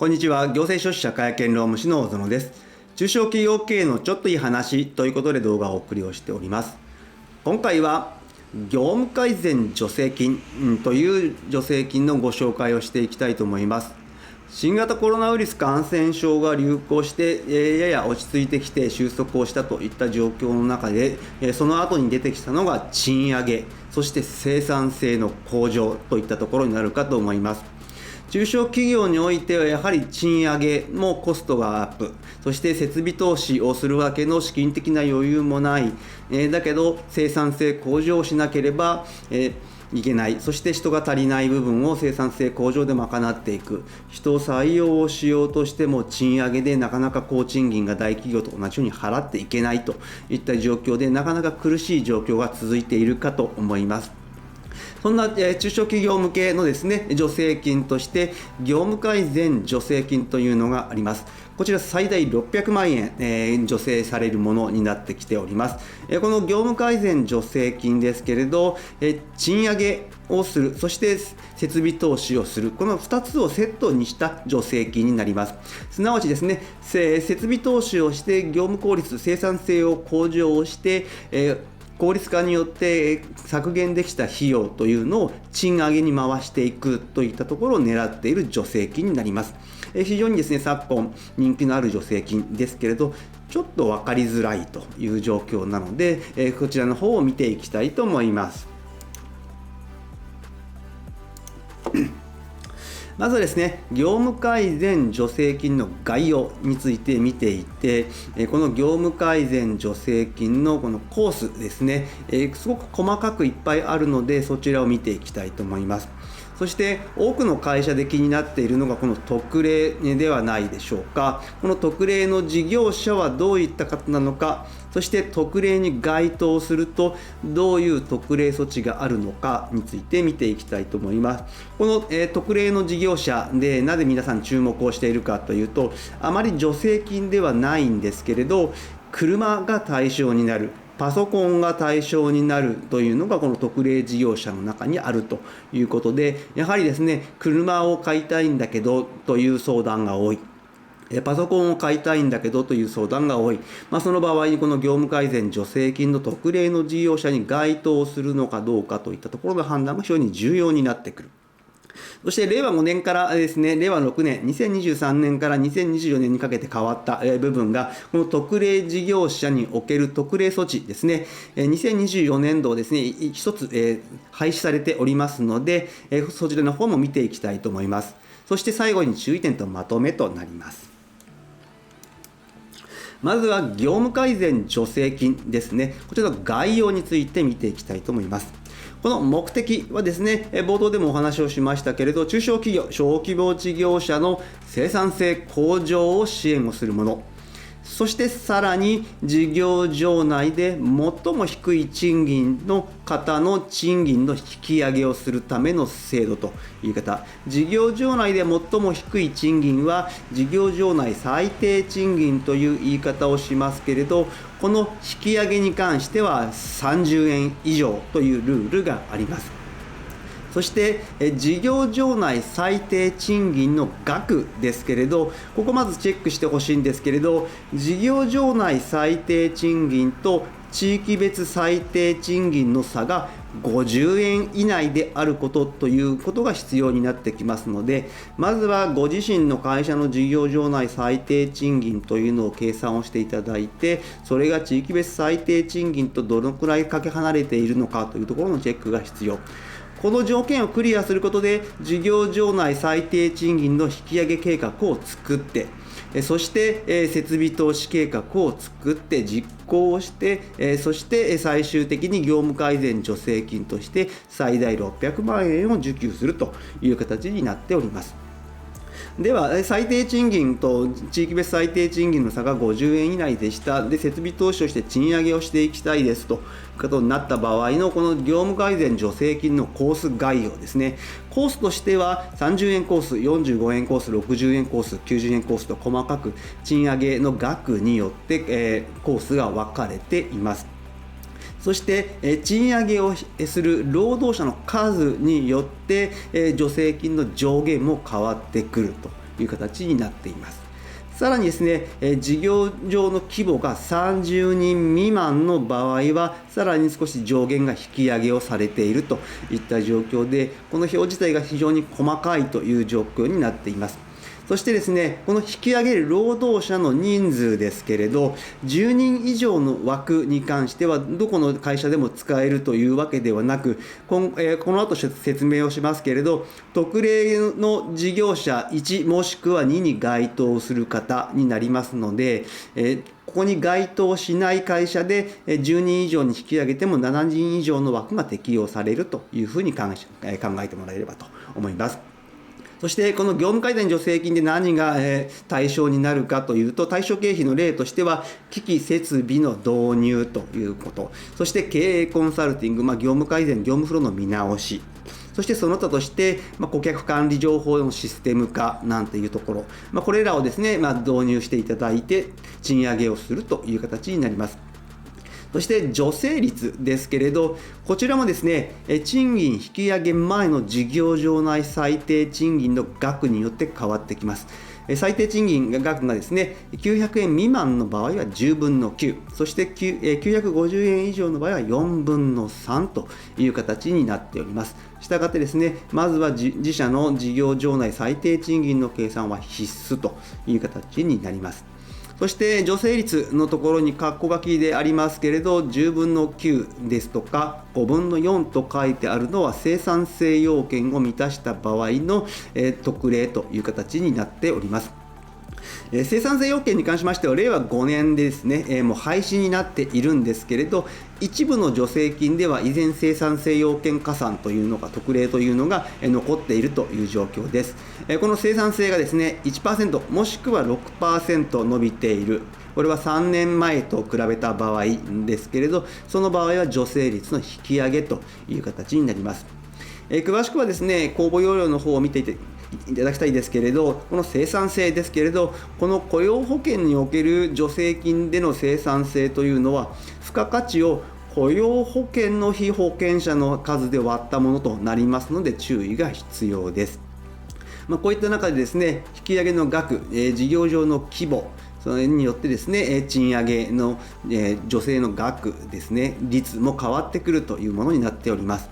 こんにちは。行政書士社会見労務士の小園です。中小企業経営のちょっといい話ということで動画をお送りをしております。今回は業務改善助成金という助成金のご紹介をしていきたいと思います。新型コロナウイルス感染症が流行してやや落ち着いてきて収束をしたといった状況の中で、その後に出てきたのが賃上げ、そして生産性の向上といったところになるかと思います。中小企業においてはやはり賃上げもコストがアップ、そして設備投資をするわけの資金的な余裕もない、だけど生産性向上しなければ、いけない。そして人が足りない部分を生産性向上で賄っていく。人を採用をしようとしても賃上げでなかなか高賃金が大企業と同じように払っていけないといった状況で、なかなか苦しい状況が続いているかと思います。そんな中小企業向けのですね、助成金として業務改善助成金というのがあります。こちら最大600万円、助成されるものになってきております。この業務改善助成金ですけれど、賃上げをする、そして設備投資をする、この2つをセットにした助成金になります。すなわちですね、設備投資をして業務効率、生産性を向上して、効率化によって削減できた費用というのを賃上げに回していくといったところを狙っている助成金になります。非常にですね、昨今人気のある助成金ですけれど、ちょっと分かりづらいという状況なので、こちらの方を見ていきたいと思います。まずはですね、業務改善助成金の概要について見ていて、この業務改善助成金のこのコースですね、すごく細かくいっぱいあるので、そちらを見ていきたいと思います。そして多くの会社で気になっているのがこの特例ではないでしょうか。この特例の事業者はどういった方なのか、そして特例に該当するとどういう特例措置があるのかについて見ていきたいと思います。この、特例の事業者でなぜ皆さん注目をしているかというと、あまり助成金ではないんですけれど、車が対象になる、パソコンが対象になるというのがこの特例事業者の中にあるということで、やはりですね、車を買いたいんだけどという相談が多い。パソコンを買いたいんだけどという相談が多い。その場合にこの業務改善助成金の特例の事業者に該当するのかどうかといったところの判断が非常に重要になってくる。そして令和5年からですね、令和6年、2023年から2024年にかけて変わった部分が、この特例事業者における特例措置ですね、2024年度ですね、一つ廃止されておりますので、そちらの方も見ていきたいと思います。そして最後に注意点とまとめとなります。まずは業務改善助成金ですね、こちらの概要について見ていきたいと思います。この目的はですね、冒頭でもお話をしましたけれど、中小企業、小規模事業者の生産性向上を支援をするもの、そしてさらに事業場内で最も低い賃金の方の賃金の引き上げをするための制度という言い方。事業場内で最も低い賃金は事業場内最低賃金という言い方をしますけれど、この引き上げに関しては30円以上というルールがあります。そして事業場内最低賃金の額ですけれど、ここまずチェックしてほしいんですけれど、事業場内最低賃金と地域別最低賃金の差が50円以内であることということが必要になってきますので、まずはご自身の会社の事業場内最低賃金というのを計算をしていただいて、それが地域別最低賃金とどのくらいかけ離れているのかというところのチェックが必要。この条件をクリアすることで、事業場内最低賃金の引き上げ計画を作って、そして設備投資計画を作って実行して、そして最終的に業務改善助成金として最大600万円を受給するという形になっております。では最低賃金と地域別最低賃金の差が50円以内でした。で、設備投資として賃上げをしていきたいですということになった場合のこの業務改善助成金のコース概要ですね。コースとしては30円コース、45円コース、60円コース、90円コースと細かく賃上げの額によって、コースが分かれています。そして賃上げをする労働者の数によって助成金の上限も変わってくるという形になっています。さらにですね、事業上の規模が30人未満の場合は、さらに少し上限が引き上げをされているといった状況で、この表自体が非常に細かいという状況になっています。そしてですね、この引き上げる労働者の人数ですけれど、10人以上の枠に関しては、どこの会社でも使えるというわけではなく、この後説明をしますけれど、特例の事業者1もしくは2に該当する方になりますので、ここに該当しない会社で10人以上に引き上げても7人以上の枠が適用されるというふうに考えてもらえればと思います。そしてこの業務改善助成金で何が対象になるかというと、対象経費の例としては、機器設備の導入ということ、そして経営コンサルティング、業務改善、業務フローの見直し、そしてその他として、顧客管理情報のシステム化なんていうところ、これらをですね、導入していただいて、賃上げをするという形になります。そして助成率ですけれど、こちらもですね、賃金引き上げ前の事業場内最低賃金の額によって変わってきます。最低賃金額がですね、900円未満の場合は10分の9、そして950円以上の場合は4分の3という形になっております。したがってですね、まずは自社の事業場内最低賃金の計算は必須という形になります。そして助成率のところに括弧書きでありますけれど、10分の9ですとか5分の4と書いてあるのは生産性要件を満たした場合の特例という形になっております。生産性要件に関しましては令和5年でですね、もう廃止になっているんですけれど、一部の助成金では依然生産性要件加算というのが特例というのが残っているという状況です。この生産性がですね 1% もしくは 6% 伸びている、これは3年前と比べた場合ですけれど、その場合は助成率の引き上げという形になります。詳しくはですね、公募要領の方を見ていただきたいですけれど、この生産性ですけれど、この雇用保険における助成金での生産性というのは、付加価値を雇用保険の被保険者の数で割ったものとなりますので、注意が必要です。こういった中でですね、引き上げの額、事業上の規模、それによってですね、賃上げの助成の額ですね、率も変わってくるというものになっております。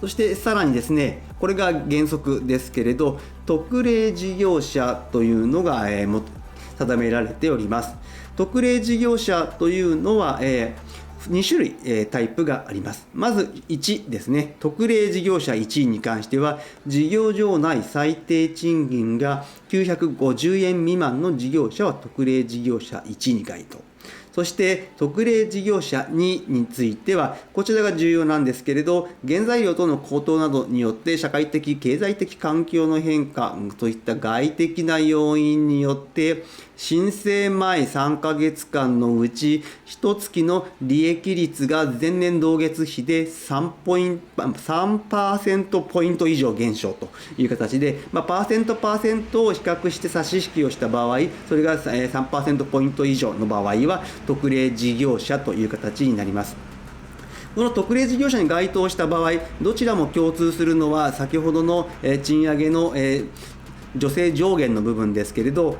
そしてさらにですね、これが原則ですけれど、特例事業者というのが定められております。特例事業者というのは2種類タイプがあります。まず1ですね、特例事業者1に関しては、事業場内最低賃金が950円未満の事業者は特例事業者1に該当。そして特例事業者2については、こちらが重要なんですけれど、原材料等の高騰などによって社会的経済的環境の変化といった外的な要因によって申請前3ヶ月間のうち1月の利益率が前年同月比で3%ポイント以上減少という形で、パーセントを比較して差し引きをした場合、それが3%ポイント以上の場合は特例事業者という形になります。この特例事業者に該当した場合、どちらも共通するのは先ほどの賃上げの助成上限の部分ですけれど、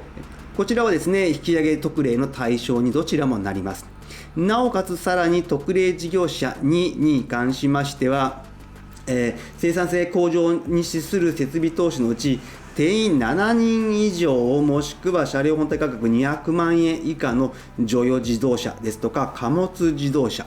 こちらはですね、引き上げ特例の対象にどちらもなります。なおかつさらに特例事業者2に関しましては、生産性向上に資する設備投資のうち定員7人以上もしくは車両本体価格200万円以下の乗用自動車ですとか貨物自動車、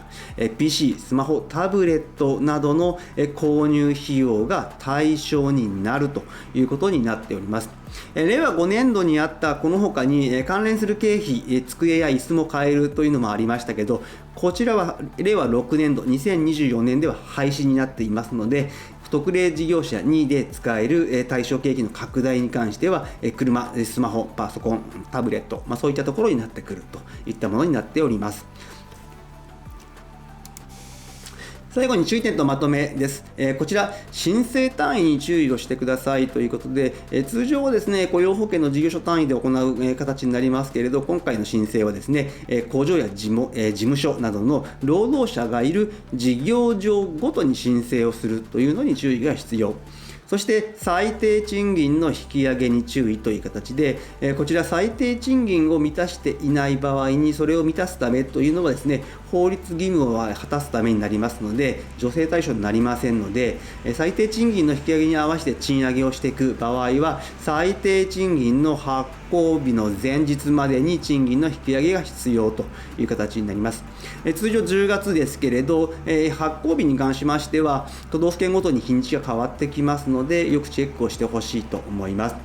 PC、スマホ、タブレットなどの購入費用が対象になるということになっております。令和5年度にあったこの他に関連する経費、机や椅子も買えるというのもありましたけど、こちらは令和6年度2024年では廃止になっていますので、特例事業者2で使える対象経費の拡大に関しては車、スマホ、パソコン、タブレット、そういったところになってくるといったものになっております。最後に注意点とまとめです。こちら、申請単位に注意をしてくださいということで、通常はですね、雇用保険の事業所単位で行う形になりますけれど、今回の申請はですね、工場や事務所などの労働者がいる事業場ごとに申請をするというのに注意が必要。そして最低賃金の引き上げに注意という形で、こちら最低賃金を満たしていない場合にそれを満たすためというのはですね、法律義務を果たすためになりますので助成対象になりませんので、最低賃金の引き上げに合わせて賃上げをしていく場合は最低賃金の発行日の前日までに賃金の引き上げが必要という形になります。通常10月ですけれど、発行日に関しましては都道府県ごとに日にちが変わってきますのでよくチェックをしてほしいと思います。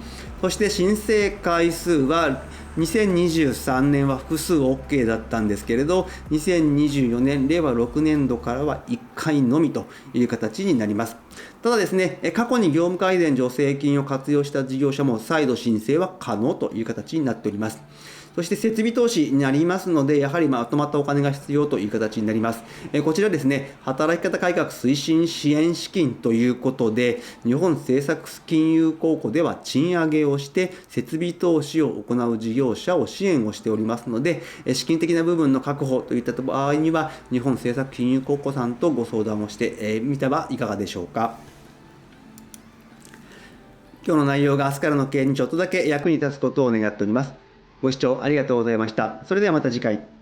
そして申請回数は2023年は複数 OK だったんですけれど、2024年令和6年度からは1回のみという形になります。ただですね、過去に業務改善助成金を活用した事業者も再度申請は可能という形になっております。そして設備投資になりますので、やはりまとまったお金が必要という形になります。こちらですね、働き方改革推進支援資金ということで、日本政策金融公庫では賃上げをして設備投資を行う事業者を支援をしておりますので、資金的な部分の確保といった場合には、日本政策金融公庫さんとご相談をしてみてはいかがでしょうか。今日の内容が明日からの経営にちょっとだけ役に立つことを願っております。ご視聴ありがとうございました。それではまた次回。